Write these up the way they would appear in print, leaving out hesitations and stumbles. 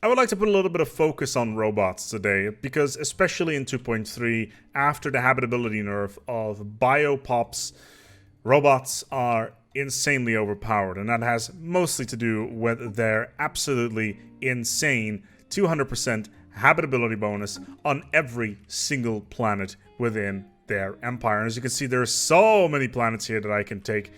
I would like to put a little bit of focus on robots today, because especially in 2.3, after the habitability nerf of biopops, robots are insanely overpowered, and that has mostly to do with their absolutely insane 200% habitability bonus on every single planet within their empire. And as you can see, there are so many planets here that I can take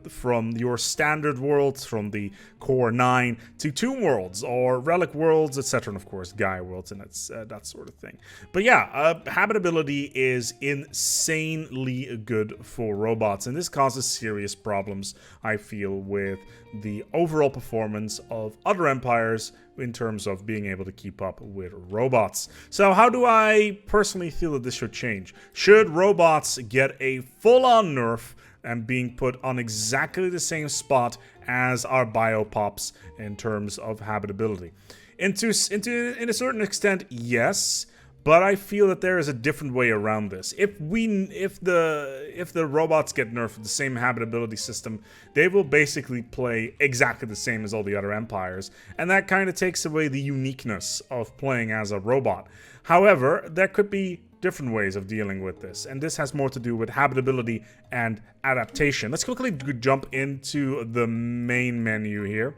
from your standard worlds, from the core 9 to tomb worlds or relic worlds, etc., and of course Gaia worlds, and it's that sort of thing. But yeah, habitability is insanely good for robots, and this causes serious problems, I feel, with the overall performance of other empires in terms of being able to keep up with robots. So how do I personally feel that this should change? Should robots get a full-on nerf and being put on exactly the same spot as our biopops in terms of habitability? In a certain extent, yes. But I feel that there is a different way around this. If the robots get nerfed with the same habitability system, they will basically play exactly the same as all the other empires, and that kind of takes away the uniqueness of playing as a robot. However, there could be different ways of dealing with this, and this has more to do with habitability and adaptation. Let's quickly jump into the main menu here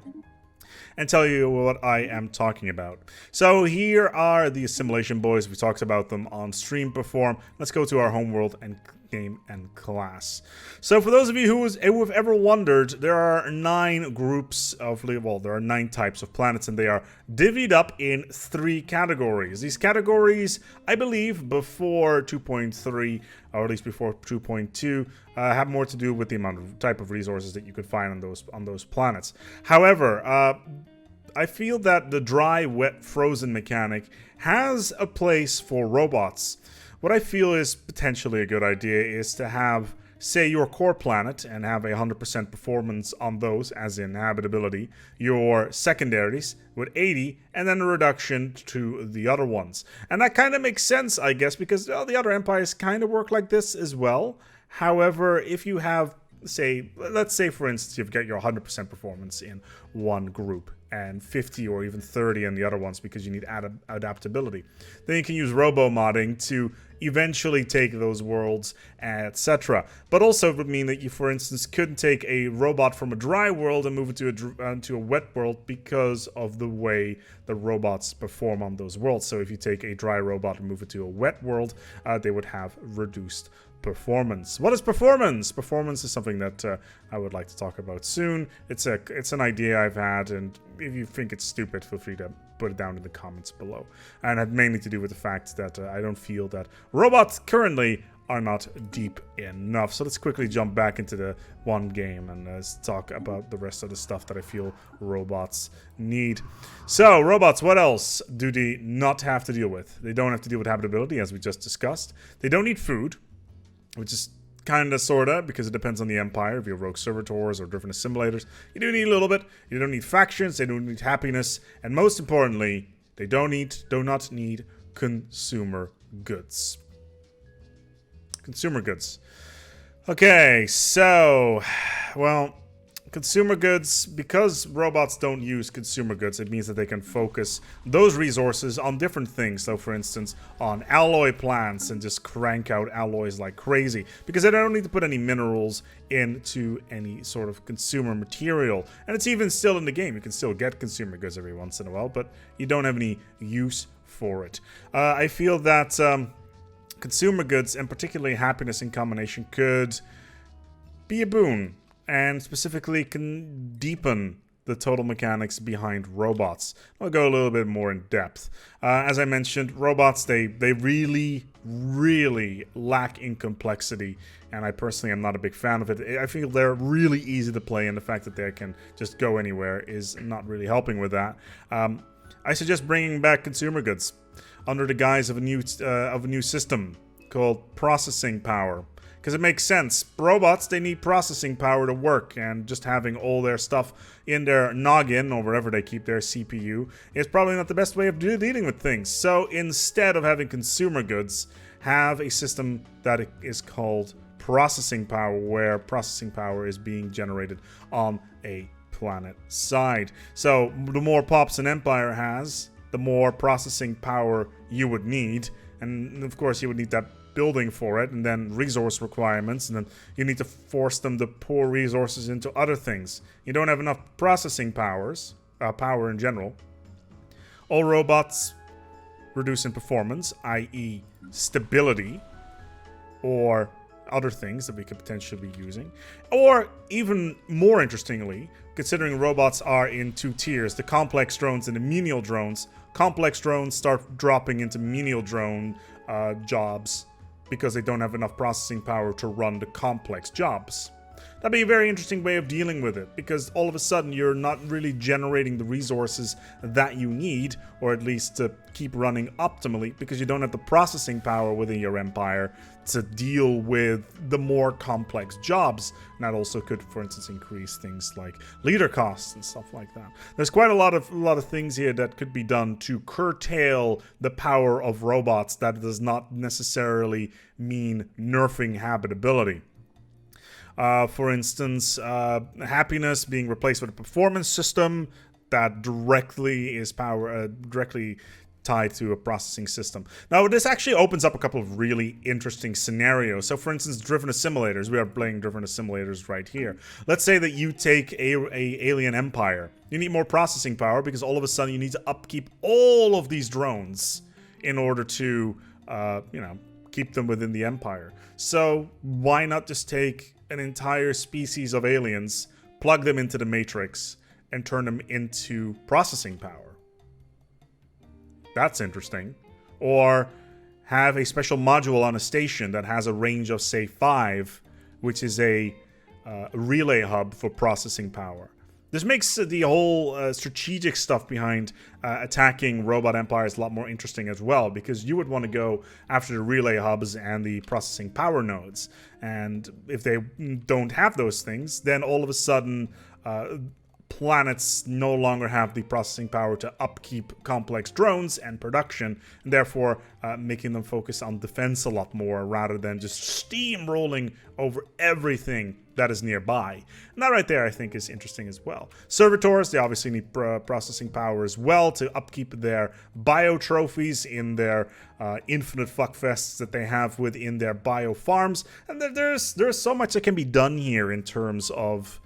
and tell you what I am talking about. So here are the assimilation boys. We talked about them on stream before. Let's go to our homeworld and game and class. So for those of you who have ever wondered, there are 9 groups of, well, there are 9 types of planets, and they are divvied up in 3 categories. These categories, I believe, before 2.3, or at least before 2.2, have more to do with the amount of type of resources that you could find on those planets. However, I feel that the dry, wet, frozen mechanic has a place for robots. What I feel is potentially a good idea is to have, say, your core planet and have 100% performance on those, as in habitability, your secondaries with 80, and then a reduction to the other ones. And that kind of makes sense, I guess, because the other empires kind of work like this as well. However, if you have, say, let's say for instance, you've got your 100% performance in one group and 50 or even 30 in the other ones because you need adaptability, then you can use robo-modding to eventually take those worlds, etc. But also it would mean that you, for instance, couldn't take a robot from a dry world and move it to a wet world because of the way the robots perform on those worlds. So if you take a dry robot and move it to a wet world, they would have reduced performance. What is performance? Performance is something that I would like to talk about soon. It's an idea I've had, and if you think it's stupid, feel free to put it down in the comments below. And it had mainly to do with the fact that I don't feel that robots currently are not deep enough. So let's quickly jump back into the one game and let's talk about the rest of the stuff that I feel robots need. So robots, what else do they not have to deal with? They don't have to deal with habitability, as we just discussed. They don't need food, which is kind of, sort of, because it depends on the empire. If you have rogue servitors or different assimilators, you do need a little bit. You don't need factions, they don't need happiness, and most importantly, they do not need consumer goods. Consumer goods. Okay, so, well, consumer goods, because robots don't use consumer goods, it means that they can focus those resources on different things. So for instance, on alloy plants, and just crank out alloys like crazy, because they don't need to put any minerals into any sort of consumer material. And it's even still in the game. You can still get consumer goods every once in a while, but you don't have any use for it. I feel that consumer goods, and particularly happiness in combination, could be a boon, and specifically can deepen the total mechanics behind robots. I'll go a little bit more in depth. As I mentioned, robots, they really, really lack in complexity, and I personally am not a big fan of it. I feel they're really easy to play, and the fact that they can just go anywhere is not really helping with that. I suggest bringing back consumer goods under the guise of a new system called processing power. Because it makes sense. Robots, they need processing power to work, and just having all their stuff in their noggin, or wherever they keep their CPU, is probably not the best way of dealing with things. So instead of having consumer goods, have a system that is called processing power, where processing power is being generated on a planet side. So the more pops an empire has, the more processing power you would need. And of course you would need that building for it, and then resource requirements, and then you need to force them to pour resources into other things. You don't have enough processing power in general. All robots reduce in performance, i.e. stability, or other things that we could potentially be using. Or even more interestingly, considering robots are in two tiers, the complex drones and the menial drones, complex drones start dropping into menial drone jobs because they don't have enough processing power to run the complex jobs. That'd be a very interesting way of dealing with it, because all of a sudden you're not really generating the resources that you need, or at least to keep running optimally, because you don't have the processing power within your empire to deal with the more complex jobs. And that also could, for instance, increase things like leader costs and stuff like that. There's quite a lot of things here that could be done to curtail the power of robots. That does not necessarily mean nerfing habitability. For instance, happiness being replaced with a performance system that directly is directly tied to a processing system. Now, this actually opens up a couple of really interesting scenarios. So, for instance, driven simulators. We are playing driven simulators right here. Let's say that you take a alien empire. You need more processing power because all of a sudden you need to upkeep all of these drones in order to, keep them within the empire. So, why not just take an entire species of aliens, plug them into the matrix, and turn them into processing power? That's interesting. Or have a special module on a station that has a range of, say, 5, which is a relay hub for processing power. This makes the whole strategic stuff behind attacking robot empires a lot more interesting as well, because you would want to go after the relay hubs and the processing power nodes. And if they don't have those things, then all of a sudden planets no longer have the processing power to upkeep complex drones and production, and therefore making them focus on defense a lot more rather than just steamrolling over everything that is nearby. And that right there I think is interesting as well. Servitors, they obviously need processing power as well to upkeep their bio trophies in their infinite fuckfests that they have within their bio farms. And there's so much that can be done here in terms of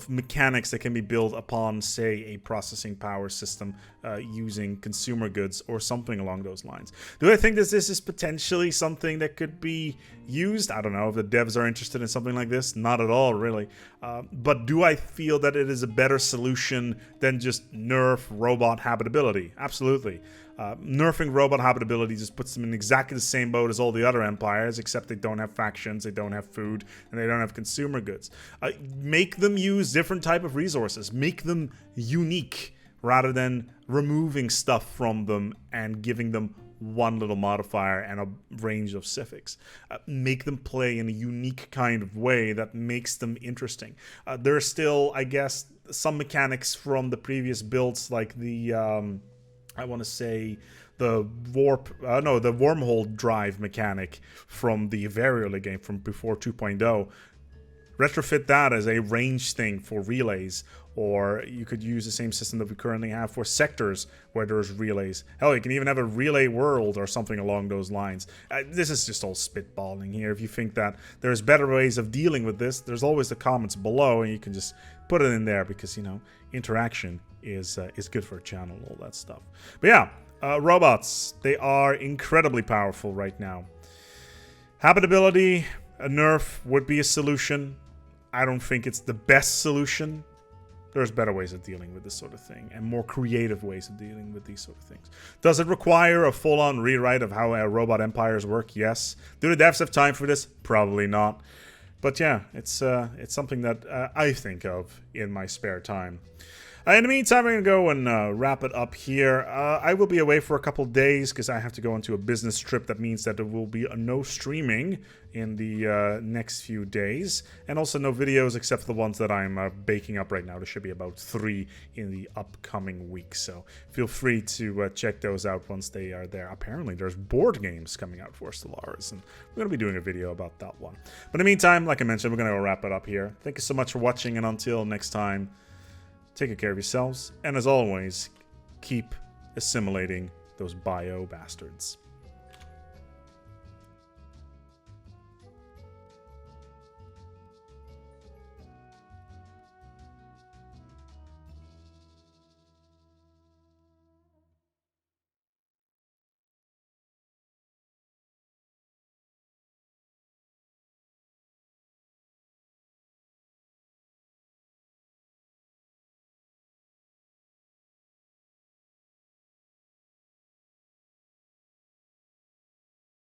mechanics that can be built upon, say, a processing power system using consumer goods or something along those lines. Do I think that this is potentially something that could be used? I don't know if the devs are interested in something like this. Not at all, really. But do I feel that it is a better solution than just nerf robot habitability? Absolutely. Nerfing robot habitability just puts them in exactly the same boat as all the other empires, except they don't have factions, they don't have food, and they don't have consumer goods. Make them use different type of resources. Make them unique rather than removing stuff from them and giving them one little modifier and a range of civics. Make them play in a unique kind of way that makes them interesting. There are still, I guess, some mechanics from the previous builds, like the I want to say the wormhole drive mechanic from the very early game, from before 2.0. Retrofit that as a range thing for relays, or you could use the same system that we currently have for sectors where there's relays. Hell, you can even have a relay world or something along those lines. This is just all spitballing here. If you think that there's better ways of dealing with this, there's always the comments below, and you can just put it in there, because, you know, interaction is good for a channel, all that stuff. But yeah, robots, they are incredibly powerful right now. Habitability, a nerf would be a solution. I don't think it's the best solution. There's better ways of dealing with this sort of thing, and more creative ways of dealing with these sort of things. Does it require a full-on rewrite of how robot empires work? Yes. Do the devs have time for this? Probably not. But yeah, it's something that I think of in my spare time. In the meantime, I'm going to go and wrap it up here. I will be away for a couple days because I have to go into a business trip. That means that there will be no streaming in the next few days. And also no videos except for the ones that I'm baking up right now. There should be about 3 in the upcoming week. So feel free to check those out once they are there. Apparently, there's board games coming out for Stellaris. And we're going to be doing a video about that one. But in the meantime, like I mentioned, we're going to go wrap it up here. Thank you so much for watching. And until next time, take good care of yourselves, and as always, keep assimilating those bio bastards.